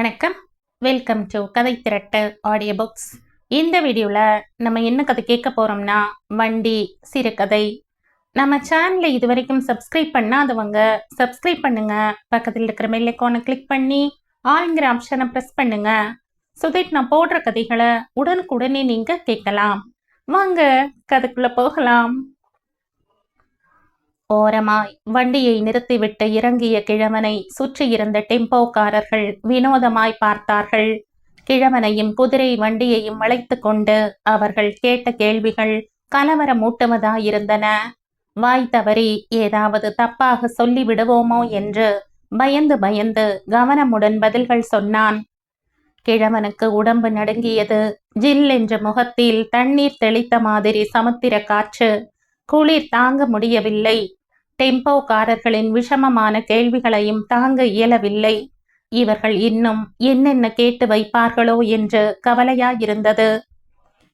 வணக்கம். Welcome to கதை திரட்டு audio books. இந்த வீடியோவில் நம்ம என்ன கதை கேட்க போகிறோம்னா வண்டி சிறுகதை. நம்ம சேனலை இது வரைக்கும் சப்ஸ்கிரைப் பண்ணாதவங்க சப்ஸ்கிரைப் பண்ணுங்க. பக்கத்தில் இருக்கிற பெல் ஐகானை கிளிக் பண்ணி ஆல்ங்கிற ஆப்ஷனை ப்ரெஸ் பண்ணுங்க. ஸோ தட் நான் போடுற கதைகளை உடனுக்குடனே நீங்கள் கேட்கலாம். வாங்க கதைக்குள்ளே போகலாம். ஓரமாய் வண்டியை நிறுத்திவிட்டு இறங்கிய கிழவனை சுற்றியிருந்த டெம்போக்காரர்கள் வினோதமாய் பார்த்தார்கள். கிழவனையும் குதிரை வண்டியையும் வளைத்து கொண்டு அவர்கள் கேட்ட கேள்விகள் கலவரமூட்டுவதாயிருந்தன. வாய் தவறி ஏதாவது தப்பாக சொல்லிவிடுவோமோ என்று பயந்து பயந்து கவனமுடன் பதில்கள் சொன்னான். கிழவனுக்கு உடம்பு நடுங்கியது. ஜில் என்ற முகத்தில் தண்ணீர் தெளித்த மாதிரி சமுத்திர காற்று. குளிர் தாங்க முடியவில்லை. டெம்போக்காரர்களின் விஷமமான கேள்விகளையும் தாங்க இயலவில்லை. இவர்கள் இன்னும் என்னென்ன கேட்டு வைப்பார்களோ என்று கவலையாயிருந்தது.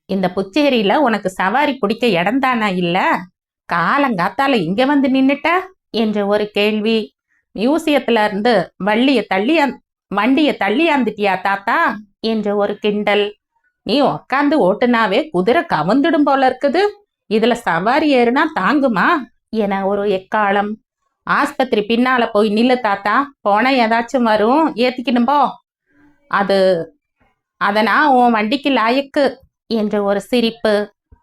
இந்த புச்சேரியில உனக்கு சவாரி பிடிக்க இடம்தானா இல்ல? காலங்காத்தால இங்க வந்து நின்னுட்ட என்று ஒரு கேள்வி. மியூசியத்துல இருந்து வண்டியை தள்ளியாந்துட்டியா தாத்தா என்று ஒரு கிண்டல். நீ உக்காந்து ஓட்டுனாவே குதிரை கவுந்துடும் போல இருக்குது, இதுல சவாரி ஏறுனா தாங்குமா என ஒரு எக்காலம். ஆஸ்பத்திரி பின்னால போய் நில்லு தாத்தா, போன ஏதாச்சும் வரும், ஏத்திக்கணும் போ. அதனா உன் வண்டிக்கு லாயக்கு என்று ஒரு சிரிப்பு.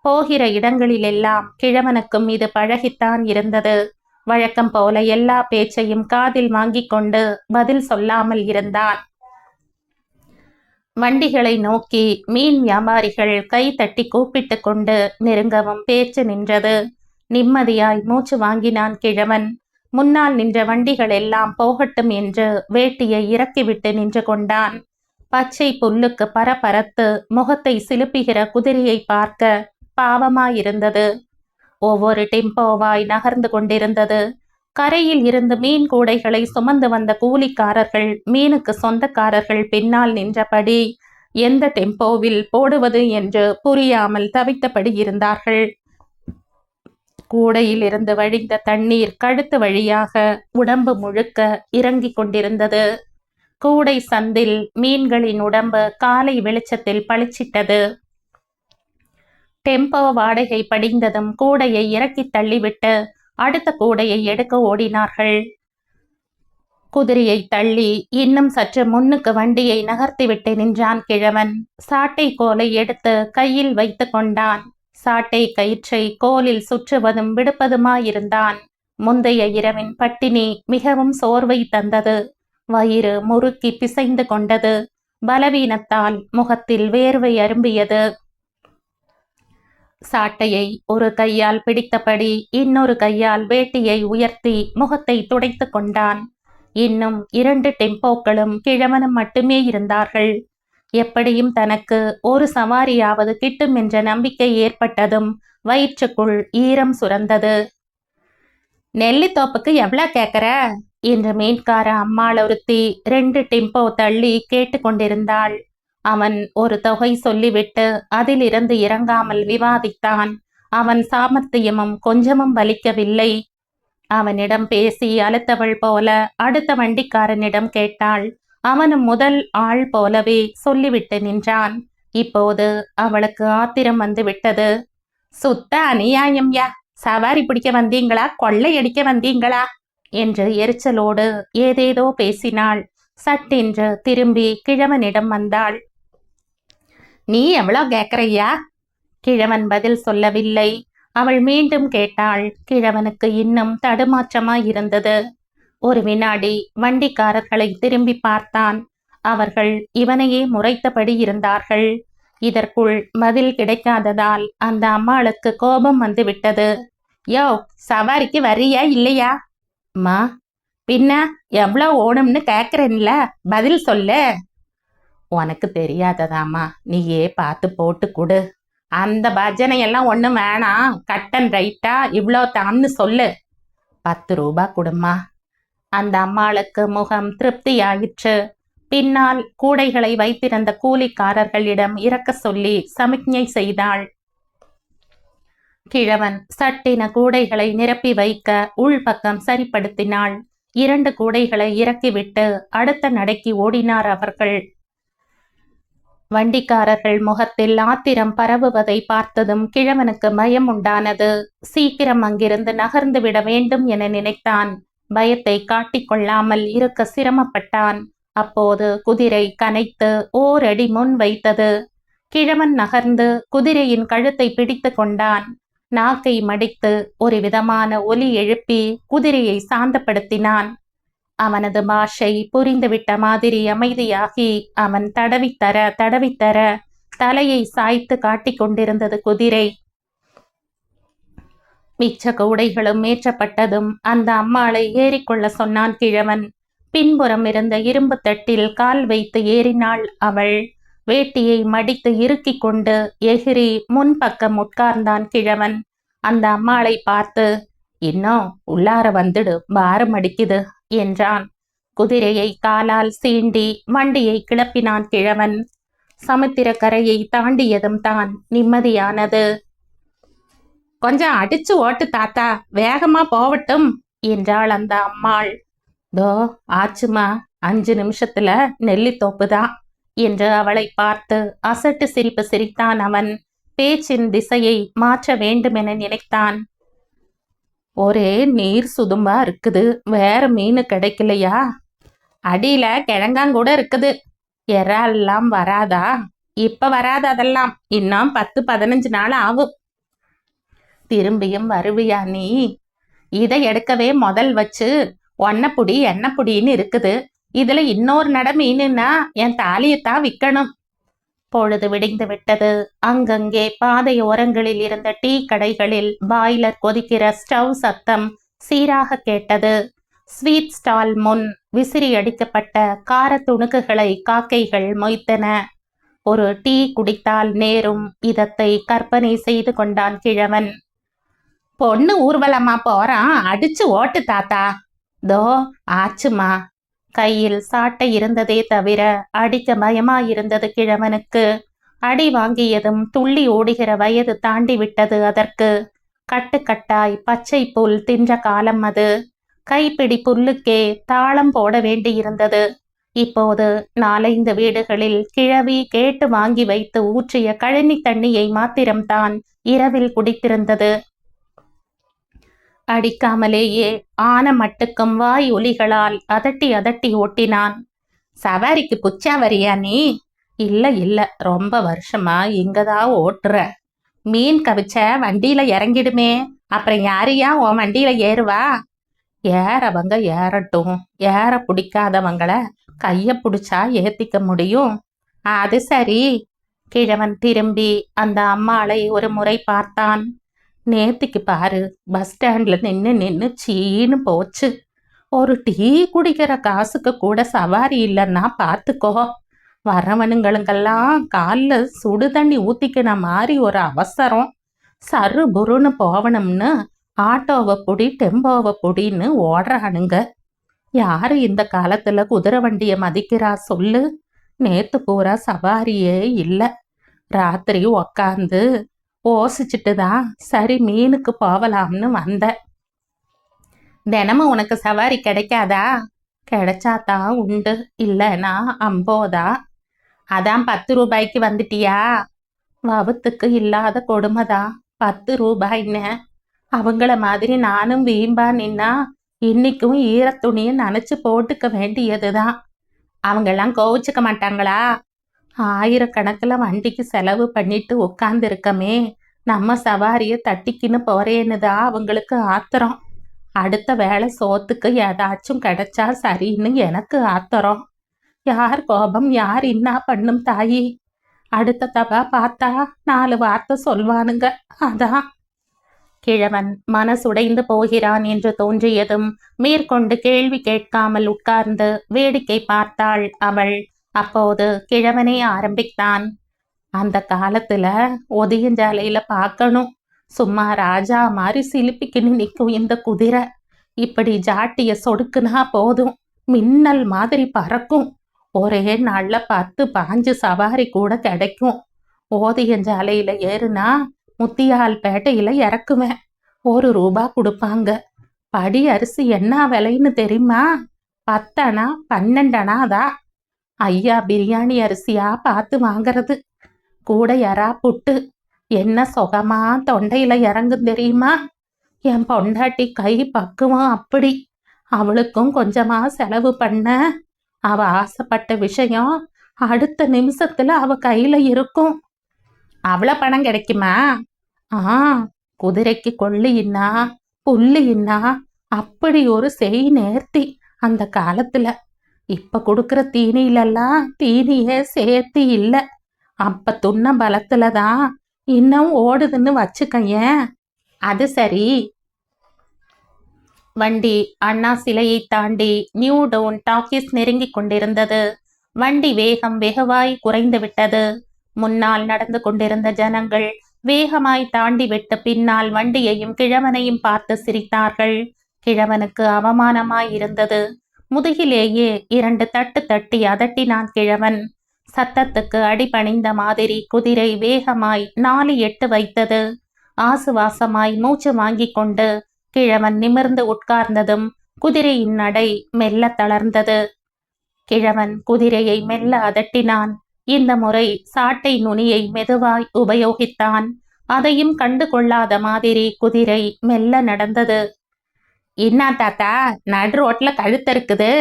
போகிற இடங்களிலெல்லாம் கிழவனுக்கும் இது பழகித்தான் இருந்தது. வழக்கம் போல எல்லா பேச்சையும் காதில் வாங்கி கொண்டு பதில் சொல்லாமல் இருந்தான். வண்டிகளை நோக்கி மீன் வியாபாரிகள் கை தட்டி கூப்பிட்டு கொண்டு நெருங்கவும் பேச்சு நின்றது. நிம்மதியாய் மூச்சு வாங்கினான் கிழவன். முன்னால் நின்ற வண்டிகள் எல்லாம் போகட்டும் என்று வேட்டியை இறக்கிவிட்டு நின்று கொண்டான். பச்சை புல்லுக்கு பரபரத்து முகத்தை சிலுப்புகிற குதிரையை பார்க்க பாவமாயிருந்தது. ஒவ்வொரு டெம்போவாய் நகர்ந்து கொண்டிருந்தது. கரையில் இருந்து மீன் கூடைகளை சுமந்து வந்த கூலிக்காரர்கள் மீனுக்கு சொந்தக்காரர்கள் பின்னால் நின்றபடி எந்த டெம்போவில் போடுவது என்று புரியாமல் தவித்தபடி இருந்தார்கள். கூடையில் இருந்து வழிந்த தண்ணீர் கழுத்து வழியாக உடம்பு முழுக்க இறங்கி கொண்டிருந்தது. கூடை சந்தில் மீன்களின் உடம்பு காலை வெளிச்சத்தில் பளிச்சிட்டது. டெம்போ வாடகை படிந்ததும் கூடையை இறக்கி தள்ளிவிட்டு அடுத்த கூடையை எடுக்க ஓடினார்கள். குதிரையை தள்ளி இன்னும் சற்று முன்னுக்கு வண்டியை நகர்த்திவிட்டு நின்றான் கிழவன். சாட்டை கோலை எடுத்து கையில் வைத்து கொண்டான். சாட்டை கயிற்றை கோலில் சுற்றுவதும் விடுப்பதுமாயிருந்தான். முந்தைய இரவின் பட்டினி மிகவும் சோர்வை தந்தது. வயிறு முறுக்கி பிசைந்து கொண்டது. பலவீனத்தால் முகத்தில் வேர்வை அரும்பியது. சாட்டையை ஒரு கையால் பிடித்தபடி இன்னொரு கையால் வேட்டியை உயர்த்தி முகத்தை துடைத்து கொண்டான். இன்னும் 2 டெம்போக்களும் கிழவனும் மட்டுமே இருந்தார்கள். எப்படியும் தனக்கு ஒரு சவாரியாவது கிட்டும் என்ற நம்பிக்கை ஏற்பட்டதும் வயிற்றுக்குள் ஈரம் சுரந்தது. நெல்லித்தோப்புக்கு எவ்வளவு கேட்கற என்று மீன்கார அம்மாள் ஒருத்தி 2 டெம்போ தள்ளி கேட்டு கொண்டிருந்தாள். அவன் ஒரு தொகை சொல்லிவிட்டு அதிலிருந்து இறங்காமல் விவாதித்தான். அவன் சாமர்த்தியமும் கொஞ்சமும் வலிக்கவில்லை. அவனிடம் பேசி அழுத்தவள் போல அடுத்த வண்டிக்காரனிடம் கேட்டாள். அவனும் முதல் ஆள் போலவே சொல்லிவிட்டு நின்றான். இப்போது அவளுக்கு ஆத்திரம் வந்து விட்டது. சுத்த அநியாயம்யா, சவாரி பிடிக்க வந்தீங்களா கொள்ளையடிக்க வந்தீங்களா என்று எரிச்சலோடு ஏதேதோ பேசினாள். சட்டென்று திரும்பி கிழவனிடம் வந்தாள். நீ எவ்வளோ கேட்கறையா? கிழவன் பதில் சொல்லவில்லை. அவள் மீண்டும் கேட்டாள். கிழவனுக்கு இன்னும் தடுமாற்றமாயிருந்தது. ஒரு வினாடி வண்டிக்காரர்களை திரும்பி பார்த்தான். அவர்கள் இவனையே முறைத்தபடி இருந்தார்கள். இதற்குள் பதில் கிடைக்காததால் அந்த அம்மாளுக்கு கோபம் வந்து விட்டது. யோ, சவாரிக்கு வரியா இல்லையா? மா, பின்ன எவ்வளோ ஓணும்னு கேட்குறேன்ல, பதில் சொல்லு. உனக்கு தெரியாததாமா, நீயே பார்த்து போட்டு கொடு. அந்த பஜனையெல்லாம் ஒன்றும் வேணாம், கட்டன் ரைட்டா இவ்வளோ தான்னு சொல்லு. 10 ரூபா கொடுமா. அந்த அம்மாளுக்கு முகம் திருப்தியாயிற்று. பின்னால் கூடைகளை வைத்திருந்த கூலிக்காரர்களிடம் இறக்க சொல்லி சமிக்ஞை செய்தாள். கிழவன் சட்டின கூடைகளை நிரப்பி வைக்க உள்பக்கம் சரிப்படுத்தினாள். 2 கூடைகளை இறக்கிவிட்டு அடுத்த நடைக்கு ஓடினார் அவர்கள். வண்டிக்காரர்கள் முகத்தில் ஆத்திரம் பரவுவதை பார்த்ததும் கிழவனுக்கு பயம் உண்டானது. சீக்கிரம் அங்கிருந்து நகர்ந்து விட வேண்டும் என நினைத்தான். பயத்தை காட்டிக்கொள்ளாமல் இருக்க சிரமப்பட்டான். அப்போது குதிரை கனைத்து ஓரடி முன் வைத்தது. கிழவன் நகர்ந்து குதிரையின் கழுத்தை பிடித்து கொண்டான். நாக்கை மடித்து ஒரு விதமான ஒலி எழுப்பி குதிரையை சாந்தப்படுத்தினான். அவனது பாஷை புரிந்துவிட்ட மாதிரி அமைதியாகி அவன் தடவித்தர தலையை சாய்த்து காட்டிக் கொண்டிருந்தது குதிரை. மிச்ச கூடைகளும் ஏற்றப்பட்டதும் அந்த அம்மாளை ஏறிக்கொள்ள சொன்னான் கிழவன். பின்புறம் இருந்த இரும்பு தட்டில் கால் வைத்து ஏறினாள் அவள். வேட்டியை மடித்து இறுக்கிக் கொண்டு எகிரி முன்பக்கம் உட்கார்ந்தான் கிழவன். அந்த அம்மாளை பார்த்து, இன்னும் உள்ளார வந்துடு, பாரம் அடிக்குது என்றான். குதிரையை காலால் சீண்டி வண்டியை கிளப்பினான் கிழவன். சமுத்திரக்கரையை தாண்டியதும் தான் நிம்மதியானது. கொஞ்சம் அடிச்சு ஓட்டு தாத்தா, வேகமா போவட்டும் என்றாள் அந்த அம்மாள். தோ ஆச்சுமா, 5 நிமிஷத்துல நெல்லித்தோப்புதான் என்று அவளை பார்த்து அசட்டு சிரிப்பு சிரித்தான் அவன். பேச்சின் திசையை மாற்ற வேண்டுமென நினைத்தான். ஒரே நீர் சுதும்பா இருக்குது, வேற மீன் கிடைக்கலையா? அடியில கிழங்காங்கூட இருக்குது. எறால்லாம் வராதா? இப்ப வராது, அதெல்லாம் இன்னும் 10-15 நாள் ஆகும். திரும்பியும் வருவியா நீ? இதை எடுக்கவே முதல் வச்சு ஒன்னப்புடி எண்ணப்புடின்னு இருக்குது. இதுல இன்னொரு நட மீனுன்னா என் தாலியத்தான் விற்கணும். பொழுது விடிந்து விட்டது. அங்கங்கே பாதையோரங்களில் இருந்த டீ கடைகளில் பாய்லர் கொதிக்கிற ஸ்டவ் சத்தம் சீராக கேட்டது. ஸ்வீட் ஸ்டால் முன் விசிறி அடிக்கப்பட்ட கார துணுக்குகளை காக்கைகள் மொய்த்தன. ஒரு டீ குடித்தால் நேரும் இதத்தை கற்பனை செய்து கொண்டான் கிழவன். பொண்ணு ஊர்வலமா போறான், அடிச்சு ஓட்டு தாத்தா. தோ ஆச்சுமா. கையில் சாட்டை இருந்ததே தவிர அடிக்க பயமாயிருந்தது கிழவனுக்கு. அடி வாங்கியதும் துள்ளி ஓடுகிற வயது தாண்டி விட்டது அதற்கு. கட்டுக்கட்டாய் பச்சை புல் தின்ற காலம் அது. கைப்பிடி புல்லுக்கே தாளம் போட வேண்டியிருந்தது. இப்போது 4-5 வீடுகளில் கிழவி கேட்டு வாங்கி வைத்து ஊற்றிய கழனி தண்ணியை மாத்திரம்தான் இரவில் குடித்திருந்தது. அடிக்காமலேயே ஆன மட்டுக்கும் வாய் ஒலிகளால் அதட்டி ஓட்டினான். சவாரிக்கு புச்சா வரியா நீ? இல்ல ரொம்ப வருஷமா இங்கதான் ஓட்டுற. மீன் கவிச்ச வண்டியில இறங்கிடுமே, அப்புறம் யாரையா உன் வண்டியில ஏறுவா? ஏறவங்க ஏறட்டும், ஏற பிடிக்காதவங்கள கைய பிடிச்சா ஏத்திக்க முடியும். அது சரி. கிழவன் திரும்பி அந்த அம்மாளை ஒரு முறை பார்த்தான். நேத்திக்கு பாரு, பஸ் ஸ்டாண்ட்ல நின்னு சீன்னு போச்சு. ஒரு டீ குடிக்கிற காசுக்கு கூட சவாரி இல்லைன்னா பார்த்துக்கோ. வரவனுங்களுக்கெல்லாம் காலில் சுடு தண்ணி ஊத்திக்கின மாதிரி ஒரு அவசரம். சரு புருன்னு போகணும்னு ஆட்டோவை புடி டெம்போவை புடின்னு ஓடுறானுங்க. யாரு இந்த காலத்துல குதிரை வண்டியை மதிக்கிறா சொல்லு? நேத்து பூரா சவாரியே இல்லை. ராத்திரி உக்காந்து ஓசிச்சுட்டு தான் சரி மீனுக்கு போகலாம்னு வந்த. தினமும் உனக்கு சவாரி கிடைக்காதா? கிடைச்சாதான் உண்டு, இல்லைனா அம்போதா. அதான் 10 ரூபாய்க்கு வந்துட்டியா? வவுத்துக்கு இல்லாத கொடுமைதான் 10 ரூபாய்ன்னு. அவங்கள மாதிரி நானும் வீம்பா நின்னா இன்னைக்கும் ஈரத்துணியை நனைச்சு போட்டுக்க வேண்டியதுதான். அவங்கெல்லாம் கோவிச்சுக்க மாட்டாங்களா? ஆயிரக்கணக்கில் வண்டிக்கு செலவு பண்ணிட்டு உட்கார்ந்து இருக்கமே, நம்ம சவாரிய தட்டிக்கின்னு போறேன்னுதான் அவங்களுக்கு ஆத்திரம். அடுத்த வேளை சோத்துக்கு ஏதாச்சும் கிடைச்சா சரின்னு எனக்கு ஆத்திரம். யார் கோபம் யார் இன்னா பண்ணும் தாயி? அடுத்த தபா பார்த்தா 4 வார்த்தை சொல்வானுங்க. அதான். கிழவன் மனசுடைந்து போகிறான் என்று தோன்றியதும் மேற்கொண்டு கேள்வி கேட்காமல் உட்கார்ந்து வேடிக்கை பார்த்தாள் அவள். அப்போது கிழவனே ஆரம்பித்தான். அந்த காலத்துல ஒதியஞ்சாலையில பார்க்கணும், சும்மா ராஜா மாதிரி சிலிப்பிக்கின்னு நிற்கும் இந்த குதிரை. இப்படி ஜாட்டிய சொடுக்குனா போதும், மின்னல் மாதிரி பறக்கும். ஒரே நாள்ல 10-15 சவாரி கூட கிடைக்கும். ஓதியஞ்சாலையில ஏறுனா முத்தியால்பேட்டையில இறக்குவேன். 1 ரூபா கொடுப்பாங்க. படி அரிசி என்ன விலைன்னு தெரியுமா? 10 அணா 12 அணாதா. ஐயா பிரியாணி அரிசியா பார்த்து வாங்கறது. கூட எறா புட்டு என்ன சுகமா தொண்டையில இறங்கும் தெரியுமா? என் பொண்டாட்டி கை பக்குவம் அப்படி. அவளுக்கும் கொஞ்சமா செலவு பண்ண. அவ ஆசைப்பட்ட விஷயம் அடுத்த நிமிஷத்துல அவ கையில இருக்கும். அவ்வளோ பணம் கிடைக்குமா? ஆ, குதிரைக்கு கொள்ளியின்னா புல்லியின்னா அப்படி ஒரு செய் நேர்த்தி அந்த காலத்துல. இப்ப கொடுக்கற தீனியிலெல்லாம் தீனியே சேர்த்தி இல்ல. அப்ப துண்ண பலத்துலதான் இன்னும் ஓடுதுன்னு வச்சுக்கையேன். அது சரி. வண்டி அண்ணா சிலையை தாண்டி நியூ டவுன் டாக்கீஸ் நெருங்கிக் கொண்டிருந்தது. வண்டி வேகம் வெகுவாய் குறைந்து விட்டது. முன்னால் நடந்து கொண்டிருந்த ஜனங்கள் வேகமாய் தாண்டி விட்டு பின்னால் வண்டியையும் கிழவனையும் பார்த்து சிரித்தார்கள். கிழவனுக்கு அவமானமாய் இருந்தது. முதுகிலேயே 2 தட்டு தட்டி அதட்டினான் கிழவன். சத்தத்துக்கு அடிபணிந்த மாதிரி குதிரை வேகமாய் 4 எட்டு வைத்தது. ஆசுவாசமாய் மூச்சு வாங்கிக் கொண்டு கிழவன் நிமிர்ந்து உட்கார்ந்ததும் குதிரையின் நடை மெல்ல தளர்ந்தது. கிழவன் குதிரையை மெல்ல அதட்டினான். இந்த முறை சாட்டை நுனியை மெதுவாய் உபயோகித்தான். அதையும் கண்டு கொள்ளாத மாதிரி குதிரை மெல்ல நடந்தது. இன்னா தாத்தா, நடு ரோட்ல கழுத்தருக்குது.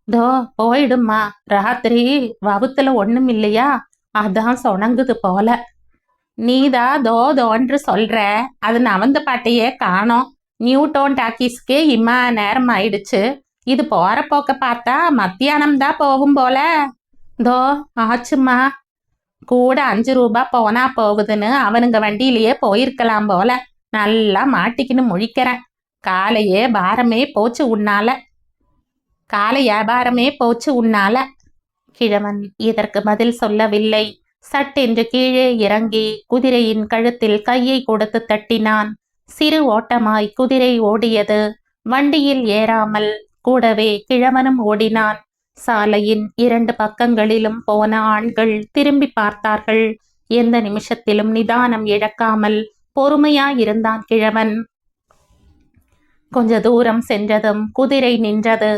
தோ போயிடுமா, ராத்திரி வவுத்துல ஒண்ணும் இல்லையா, அதான் சொணங்குது போல. நீதா தோன்று சொல்ற, அது நவந்த பாட்டையே காணோம். நியூ டவுன் டாக்கீஸ்க்கு இம்மா நேரம் ஆயிடுச்சு. இது போற போக்க பார்த்தா மத்தியானம் தான் போகும் போல. தோ ஆச்சுமா. கூட 5 ரூபாய் போனா போகுதுன்னு அவனுங்க வண்டியிலேயே போயிருக்கலாம் போல. நல்லா மாட்டிக்கின்னு முழிக்கிறேன். காலையே பாரமே போச்சு உன்னால. காலை வியாபாரமே போச்சு உன்னால. கிழவன் இதற்கு பதில் சொல்லவில்லை. சட்டென்று கீழே இறங்கி குதிரையின் கழுத்தில் கையை கொடுத்து தட்டினான். சிறு ஓட்டமாய் குதிரை ஓடியது. வண்டியில் ஏறாமல் கூடவே கிழவனும் ஓடினான். சாலையின் 2 பக்கங்களிலும் போன ஆண்கள் திரும்பி பார்த்தார்கள். எந்த நிமிஷத்திலும் நிதானம் இழக்காமல் பொறுமையாயிருந்தான் கிழவன். கொஞ்ச தூரம் சென்றதும் குதிரை நின்றது.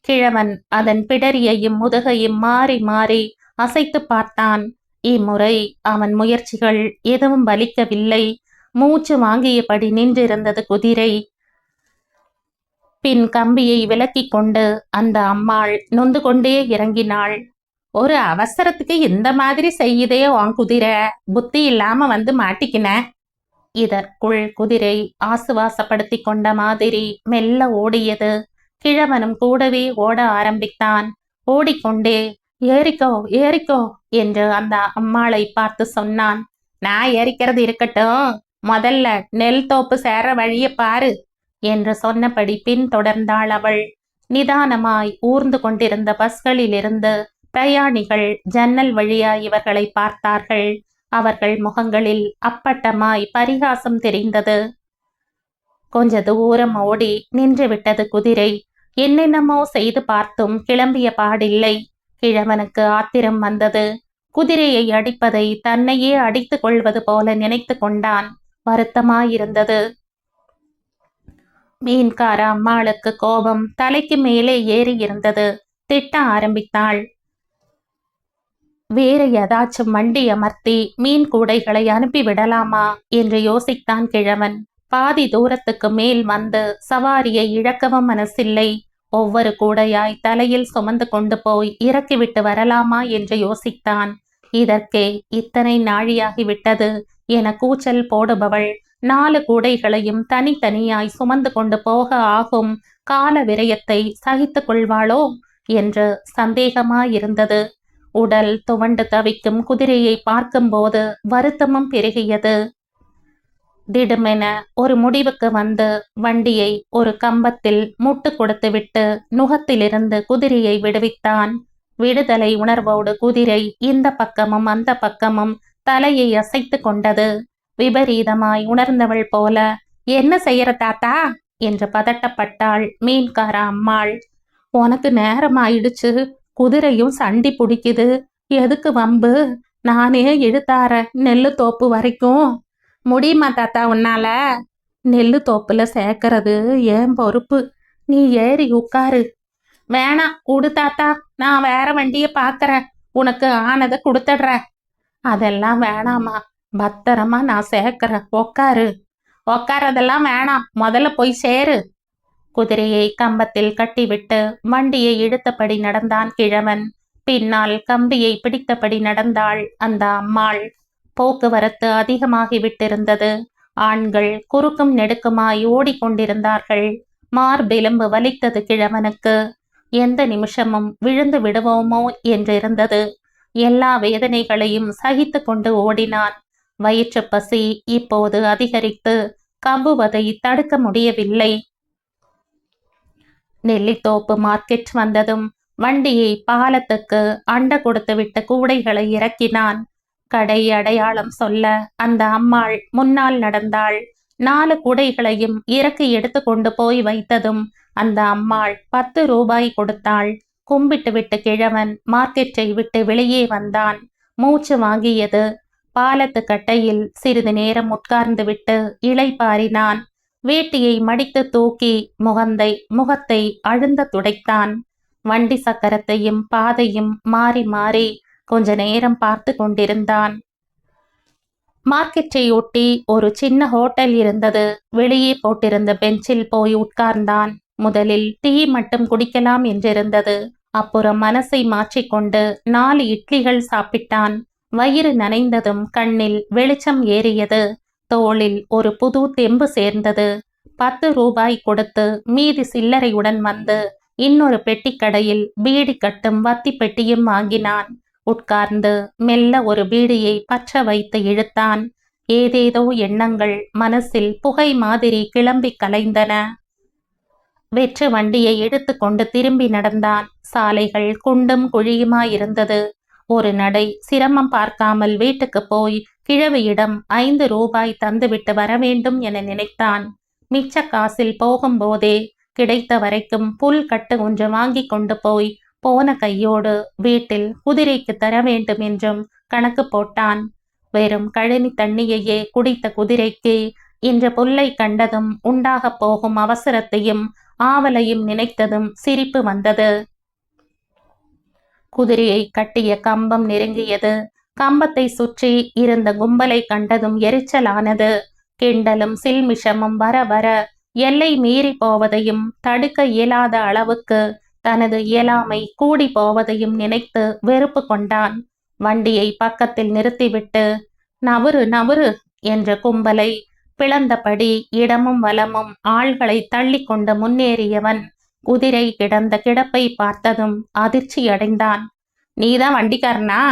கிழவன் அதன் பிடரியையும் முதுகையும் மாறி மாறி அசைத்து பார்த்தான். இம்முறை அவன் முயற்சிகள் எதுவும் பலிக்கவில்லை. மூச்சு வாங்கியபடி நின்றிருந்தது குதிரை. பின் கம்பியை விலக்கிக் கொண்டு அந்த அம்மாள் நொந்து கொண்டே இறங்கினாள். ஒரு அவசரத்துக்கு இந்த மாதிரி செய்யுதே உன் குதிரை, புத்தி இல்லாம வந்து மாட்டிக்கின. இதற்குள் குதிரை ஆசுவாசப்படுத்தி கொண்ட மாதிரி மெல்ல ஓடியது. கிழவனும் கூடவே ஓட ஆரம்பித்தான். ஓடிக்கொண்டே ஏறிக்கோ ஏறிக்கோ என்று அந்த அம்மாளை பார்த்து சொன்னான். நான் ஏறிக்கிறது இருக்கட்டும், முதல்ல நெல் தோப்பு சேர வழிய பாரு என்று சொன்னபடி பின் தொடர்ந்தாள் அவள். நிதானமாய் ஊர்ந்து கொண்டிருந்த பஸ்களிலிருந்து பிரயாணிகள் ஜன்னல் வழியாய் இவர்களை பார்த்தார்கள். அவர்கள் முகங்களில் அப்பட்டமாய் பரிகாசம் தெரிந்தது. கொஞ்ச தூரம் ஓடி நின்று விட்டது குதிரை. என்னென்னமோ செய்து பார்த்தும் கிளம்பிய பாடில்லை. கிழவனுக்கு ஆத்திரம் வந்தது. குதிரையை அடிப்பதை தன்னையே அடித்துக் கொள்வது போல நினைத்து கொண்டான். வருத்தமாயிருந்தது. மீன்கார அம்மாளுக்கு கோபம் தலைக்கு மேலே ஏறி இருந்தது. திட்ட ஆரம்பித்தாள். வேற ஏதாச்சும் வண்டி அமர்த்தி மீன் கூடைகளை அனுப்பி விடலாமா என்று யோசித்தான் கிழவன். பாதி தூரத்துக்கு மேல் வந்து சவாரியை இழக்கவும் மனசில்லை. ஒவ்வொரு கூடையாய் தலையில் சுமந்து கொண்டு போய் இறக்கிவிட்டு வரலாமா என்று யோசித்தான். இதற்கே இத்தனை நாழியாகிவிட்டது என கூச்சல் போடுபவள் 4 கூடைகளையும் தனித்தனியாய் சுமந்து கொண்டு போக ஆகும் கால விரயத்தை சகித்து கொள்வாளோ என்று சந்தேகமாயிருந்தது. உடல் துவண்டு தவிக்கும் குதிரையை பார்க்கும்போது வருத்தமும் பெருகியது. திடுமென ஒரு முடிவுக்கு வந்து வண்டியை ஒரு கம்பத்தில் முட்டு கொடுத்துவிட்டு நுகத்திலிருந்து குதிரையை விடுவித்தான். விடுதலை உணர்வோடு குதிரை இந்த பக்கமும் அந்த பக்கமும் தலையை அசைத்து கொண்டது. விபரீதமாய் உணர்ந்தவள் போல, என்ன செய்யற தாத்தா என்று பதட்டப்பட்டாள் மீன்கார அம்மாள். உனக்கு நேரம் ஆயிடுச்சு, குதிரையும் சண்டி பிடிக்குது, எதுக்கு வம்பு? நானே இழுத்தார நெல்லு தோப்பு வரைக்கும். முடியுமா தாத்தா உன்னால? நெல்லு தோப்புல சேர்க்கறது ஏன் பொறுப்பு. நீ ஏறி உட்காரு. வேணாம் குடு தாத்தா, நான் வேற வண்டிய பாக்குறேன். உனக்கு ஆனதை கொடுத்துடுறேன். அதெல்லாம் வேணாமா, பத்திரமா நான் சேர்க்கிறேன். உக்காரு. உக்காரதெல்லாம் வேணாம், முதல்ல போய் சேரு. குதிரையை கம்பத்தில் கட்டிவிட்டு வண்டியை இழுத்தபடி நடந்தான் கிழவன். பின்னால் கம்பியை பிடித்தபடி நடந்தாள் அந்த அம்மாள். போக்குவரத்து அதிகமாகிவிட்டிருந்தது. ஆண்கள் குறுக்கும் நெடுக்குமாய் ஓடிக்கொண்டிருந்தார்கள். மார்பெலும்பு வலித்தது கிழவனுக்கு. எந்த நிமிஷமும் விழுந்து விடுவோமோ என்றிருந்தது. எல்லா வேதனைகளையும் சகித்து கொண்டு ஓடினான். வயிற்று பசி இப்போது அதிகரித்து கவ்வுவதை தடுக்க முடியவில்லை. நெல்லித்தோப்பு மார்க்கெட் வந்ததும் வண்டியை பாலத்துக்கு அண்ட கொடுத்துவிட்டு கூடைகளை இறக்கினான். கடை அடையாளம் சொல்ல அந்த அம்மாள் முன்னால் நடந்தாள். 4 கூடைகளையும் இறக்கி எடுத்து கொண்டு போய் வைத்ததும் அந்த அம்மாள் 10 ரூபாய் கொடுத்தாள். கும்பிட்டு விட்டு கிழவன் மார்க்கெட்டை விட்டு வெளியே வந்தான். மூச்சு வாங்கியது. பாலத்து கட்டையில் சிறிது நேரம் உட்கார்ந்து விட்டு இளைப்பாறினான். வேட்டியை மடித்து தூக்கி முகத்தை அழுந்த துடைத்தான். வண்டி சக்கரத்தையும் பாதையும் மாறி மாறி கொஞ்ச நேரம் பார்த்து கொண்டிருந்தான். மார்க்கெட்டை ஒட்டி ஒரு சின்ன ஹோட்டல் இருந்தது. வெளியே போட்டிருந்த பெஞ்சில் போய் உட்கார்ந்தான். முதலில் டீ மட்டும் குடிக்கலாம் என்றிருந்தது. அப்புறம் மனசை மாற்றிக்கொண்டு 4 இட்லிகள் சாப்பிட்டான். வயிறு நனைந்ததும் கண்ணில் வெளிச்சம் ஏறியது. தோளில் ஒரு புது தெம்பு சேர்ந்தது. 10 ரூபாய் கொடுத்து மீதி சில்லறையுடன் வந்து இன்னொரு பெட்டிக்கடையில் பீடி கட்டும் வத்தி பெட்டியும் வாங்கினான். உட்கார்ந்து மெல்ல ஒரு பீடியை பற்ற வைத்து இழுத்தான். ஏதேதோ எண்ணங்கள் மனசில் புகை மாதிரி கிளம்பி கலைந்தன. வெற்று வண்டியை எடுத்து கொண்டு திரும்பி நடந்தான். சாலைகள் குண்டும் குழியுமாயிருந்தது. ஒரு நடை சிரமம் பார்க்காமல் வீட்டுக்கு போய் கிழவியிடம் 5 ரூபாய் தந்துவிட்டு வர வேண்டும் என நினைத்தான். மிச்ச காசில் போகும்போதே கிடைத்த வரைக்கும் புல் கட்டு ஒன்று வாங்கி கொண்டு போய் போன கையோடு வீட்டில் குதிரைக்கு தர வேண்டும் என்றும் கணக்கு போட்டான். வெறும் கழனி தண்ணியையே குடித்த குதிரைக்கு இன்று புல்லை கண்டதும் உண்டாக போகும் அவசரத்தையும் ஆவலையும் நினைத்ததும் சிரிப்பு வந்தது. குதிரையை கட்டிய கம்பம் நெருங்கியது. கம்பத்தை சுற்றி இருந்த கும்பலை கண்டதும் எரிச்சலானது. கிண்டலும் சில்மிஷமும் வர வர எல்லை மீறி போவதையும் தடுக்க இயலாத அளவுக்கு தனது இயலாமை கூடி போவதையும் நினைத்து வெறுப்பு கொண்டான். வண்டியை பக்கத்தில் நிறுத்திவிட்டு நவுறு நவுறு என்ற கும்பலை பிளந்தபடி இடமும் வலமும் ஆள்களை தள்ளி கொண்டு முன்னேறியவன் குதிரை கிடந்த கிடப்பை பார்த்ததும் அதிர்ச்சி அடைந்தான். நீதான் வண்டிக்காரனா?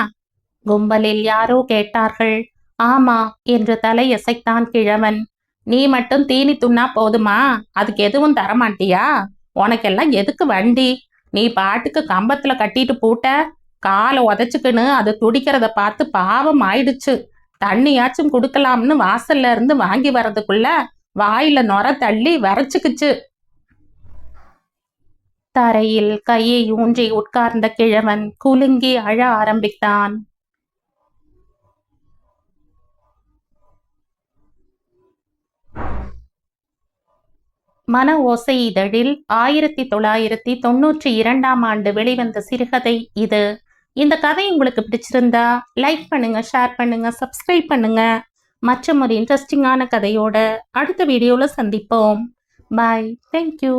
கும்பலில் யாரோ கேட்டார்கள். ஆமா என்று தலையசைத்தான் கிழவன். நீ மட்டும் தீனி துண்ணா போதுமா? அதுக்கு எதுவும் தரமாட்டியா? உனக்கெல்லாம் எதுக்கு வண்டி? நீ பாட்டுக்கு கம்பத்துல கட்டிட்டு பூட்ட. காலை உதச்சுக்குன்னு அது துடிக்கிறத பார்த்து பாவம் ஆயிடுச்சு. தண்ணியாச்சும் குடுக்கலாம்னு வாசல்ல இருந்து வாங்கி வர்றதுக்குள்ள வாயில நொர தள்ளி வரைச்சுக்குச்சு. தரையில் கையை ஊன்றி உட்கார்ந்த கிழவன் குலுங்கி அழ ஆரம்பித்தான். மன ஓசை இதழில் 1992ஆம் ஆண்டு வெளிவந்த சிறுகதை இது. இந்த கதை உங்களுக்கு பிடிச்சிருந்தா லைக் பண்ணுங்க, ஷேர் பண்ணுங்க, சப்ஸ்கிரைப் பண்ணுங்க. மற்றும் ஒரு இன்ட்ரெஸ்டிங்கான கதையோட அடுத்த வீடியோல சந்திப்போம். பாய். தேங்க்யூ.